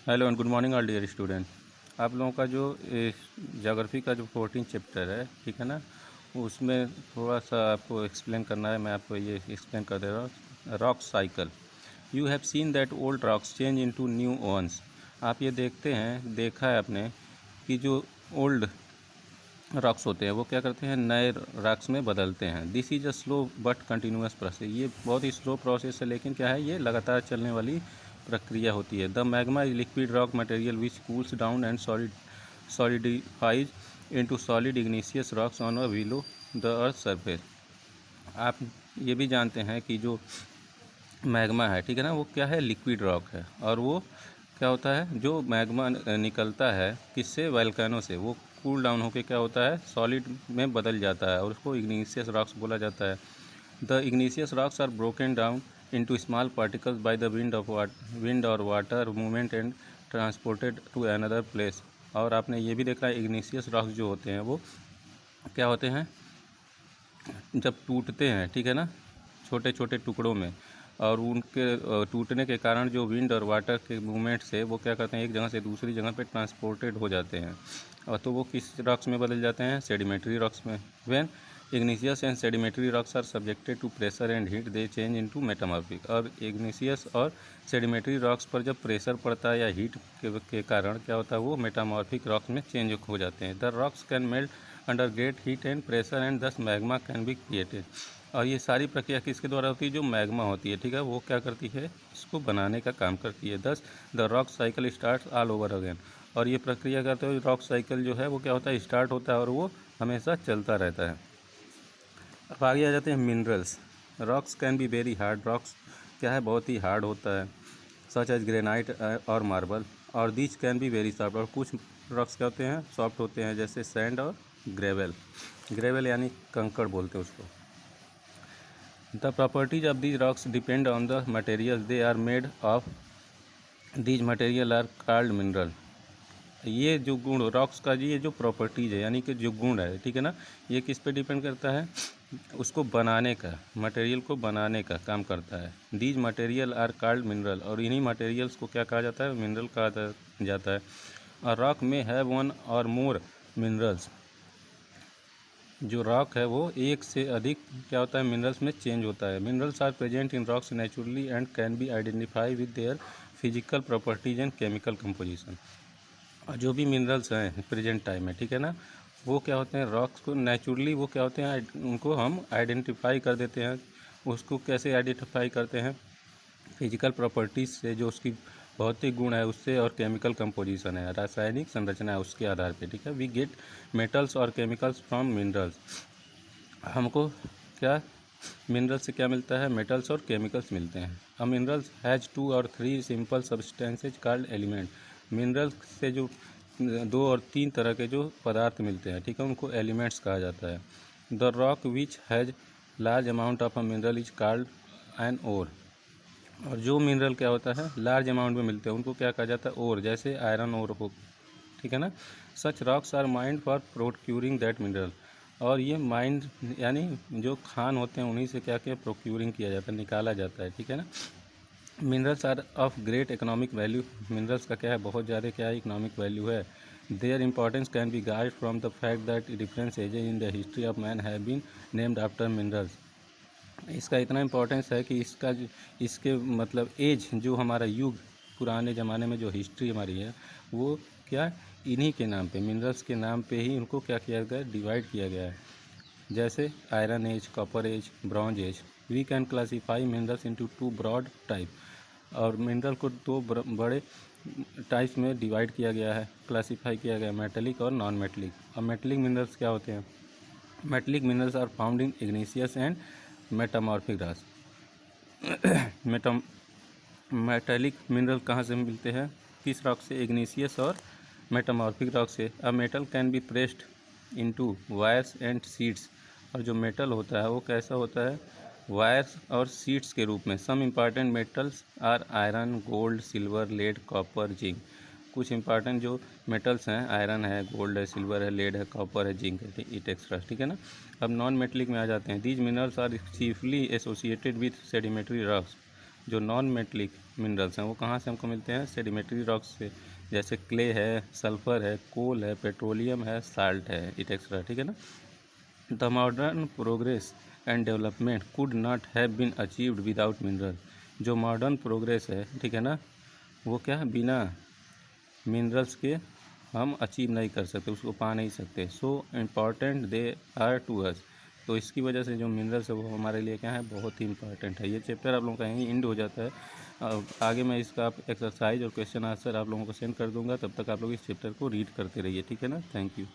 Hello and good morning all dear student. आप लोगों का जो ज्योग्राफी का जो 14 चैप्टर है, ठीक है ना, उसमें थोड़ा सा आपको एक्सप्लेन करना है। मैं आपको ये एक्सप्लेन कर दे रहा हूँ। Rock cycle. You have seen that old rocks change into new ones. आप ये देखा है आपने कि जो ओल्ड रॉक्स होते हैं वो क्या करते हैं, नए रॉक्स में बदलते हैं। This is a slow but continuous process. ये बहुत ही स्लो प्रोसेस है, लेकिन क्या है, ये लगातार चलने वाली प्रक्रिया होती है। The magma is liquid rock material which cools down and solidifies into solid igneous rocks on a below the earth surface. आप ये भी जानते हैं कि जो मैग्मा है, ठीक है ना, वो क्या है, लिक्विड रॉक है। और वो क्या होता है, जो मैग्मा निकलता है किससे, वल्केनो से, वो कूल डाउन होकर क्या होता है, सॉलिड में बदल जाता है और उसको इग्निशियस रॉक्स बोला जाता है। The igneous rocks are broken down into small particles by the wind और water movement and transported to another place. और आपने ये भी देखा है, इग्निशियस रॉक्स जो होते हैं वो क्या होते हैं, जब टूटते हैं, ठीक है ना, छोटे छोटे टुकड़ों में, और उनके टूटने के कारण जो विंड और वाटर के मूवमेंट से वो क्या करते हैं, एक जगह से दूसरी जगह पे ट्रांसपोर्टेड हो जाते हैं। और तो वो किस रॉक्स में बदल जाते हैं, सेडिमेंट्री रॉक्स में। When igneous and sedimentary rocks are subjected to pressure and heat they change into metamorphic. और इग्निशियस और सेडिमेंट्री रॉक्स पर जब प्रेशर पड़ता है या हीट के कारण क्या होता है, वो मेटामॉर्फिक रॉक्स में चेंज हो जाते हैं। The rocks can melt under great heat and pressure and दस मैग्मा कैन बी क्रिएटेड। और ये सारी प्रक्रिया किसके द्वारा होती है, जो मैग्मा होती है, ठीक है, वो क्या करती है, इसको बनाने का काम करती है। दस the rock cycle start all over again. और ये प्रक्रिया करते हुए रॉक साइकिल जो है वो क्या होता है, स्टार्ट होता है और वो हमेशा चलता रहता है। अब आगे आ जाते हैं minerals. Rocks can be very hard. Rocks क्या है, बहुत ही हार्ड होता है, सच एज ग्रेनाइट और मार्बल। और these can be very soft. और कुछ रॉक्स क्या होते हैं, सॉफ्ट होते हैं, जैसे सैंड और ग्रेवल। ग्रेवल यानी कंकड़ बोलते हैं उसको। The properties of these rocks depend on the material they are made of. These material are called mineral. ये जो गुण रॉक्स का जी, ये जो प्रॉपर्टीज है यानी कि जो गुण है, ठीक है ना, ये किस पे डिपेंड करता है, उसको बनाने का, मटेरियल को बनाने का काम करता है। These material are called mineral. और इन्हीं मटेरियल्स को क्या कहा जाता है, मिनरल कहा जाता है। और रॉक में हैव वन और मोर मिनरल्स। जो रॉक है वो एक से अधिक क्या होता है, मिनरल्स में चेंज होता है। Minerals are present in rocks naturally and can be identify with their physical properties and chemical composition. और जो भी मिनरल्स हैं प्रेजेंट टाइम में, ठीक है ना, वो क्या होते हैं, रॉक्स को नेचुरली वो क्या होते हैं, उनको हम आइडेंटिफाई कर देते हैं। उसको कैसे आइडेंटिफाई करते हैं, फिजिकल प्रॉपर्टीज़ से, जो उसकी भौतिक गुण है उससे, और केमिकल कंपोजिशन है, रासायनिक संरचना है, उसके आधार पे, ठीक है। वी गेट मेटल्स और केमिकल्स फ्रॉम मिनरल्स। हमको क्या, मिनरल्स से क्या मिलता है, मेटल्स और केमिकल्स मिलते हैं। अब मिनरल्स हैज़ 2 और 3 simple substances called element. Minerals से जो 2 और 3 तरह के जो पदार्थ मिलते हैं, ठीक है, उनको एलिमेंट्स कहा जाता है। The rock which has large amount of a mineral is called an ore. और जो मिनरल क्या होता है, लार्ज अमाउंट में मिलते हैं, उनको क्या कहा जाता है, ओर। जैसे आयरन ओर हो, ठीक है ना। Such rocks are mined for procuring that mineral. और ये माइंड यानी जो खान होते हैं, उन्हीं से क्या क्या प्रोक्यूरिंग किया जाता है, निकाला जाता है, ठीक है ना। Minerals are of great economic value. Minerals का क्या है, बहुत ज़्यादा क्या है, इकोनॉमिक वैल्यू है। Their importance can be guide from the fact that different ages in the history of man have been named after minerals. इसका इतना इम्पोर्टेंस है कि इसके मतलब एज, जो हमारा युग, पुराने ज़माने में जो हिस्ट्री हमारी है, वो क्या, इन्हीं के नाम पे, मिनरल्स के नाम पे ही उनको क्या किया गया, डिवाइड किया गया है। जैसे iron age, copper age, bronze age. We can classify minerals into 2 broad type. और मिनरल को 2 बड़े टाइप्स में डिवाइड किया गया है, क्लासीफाई किया गया है, मेटेलिक और नॉन मेटेलिक। और मेटेलिक मिनरल्स क्या होते हैं, metallic minerals are found in igneous and metamorphic rocks. Metallic mineral कहाँ से मिलते हैं, किस रॉक से, इग्निशियस और मेटामॉर्फिक रॉक से। A metal can be pressed into wires and seeds. और जो मेटल होता है वो कैसा होता है, वायर्स और सीड्स के रूप में। Some important metals are iron, gold, silver, lead, copper, zinc. कुछ इंपॉर्टेंट जो मेटल्स हैं, आयरन है, गोल्ड है, सिल्वर है, लेड है, कॉपर है, जिंक है, इट एक्स्ट्रा, ठीक है ना। अब नॉन मेटलिक में आ जाते हैं। These minerals are chiefly associated with sedimentary rocks. जो नॉन मेटलिक मिनरल्स हैं वो कहाँ से हमको मिलते हैं? सेडिमेंट्री रॉक्स से, जैसे क्ले है, सल्फर है, कोल है, पेट्रोलियम है, साल्ट है, इटेक्सट्रा, ठीक है ना। The modern progress and development could not have been achieved without mineral. जो मॉडर्न प्रोग्रेस है, ठीक है ना, वो क्या है, बिना मिनरल्स के हम अचीव नहीं कर सकते, उसको पा नहीं सकते। So important they are to us. तो इसकी वजह से जो मिनरल्स है वो हमारे लिए क्या है, बहुत ही इंपॉर्टेंट है। ये चैप्टर आप लोगों का यहीं एंड हो जाता है। आगे मैं इसका एक्सरसाइज और क्वेश्चन आंसर आप लोगों को सेंड कर दूंगा, तब तक आप लोग इस चैप्टर को रीड करते रहिए, ठीक है ना। Thank you.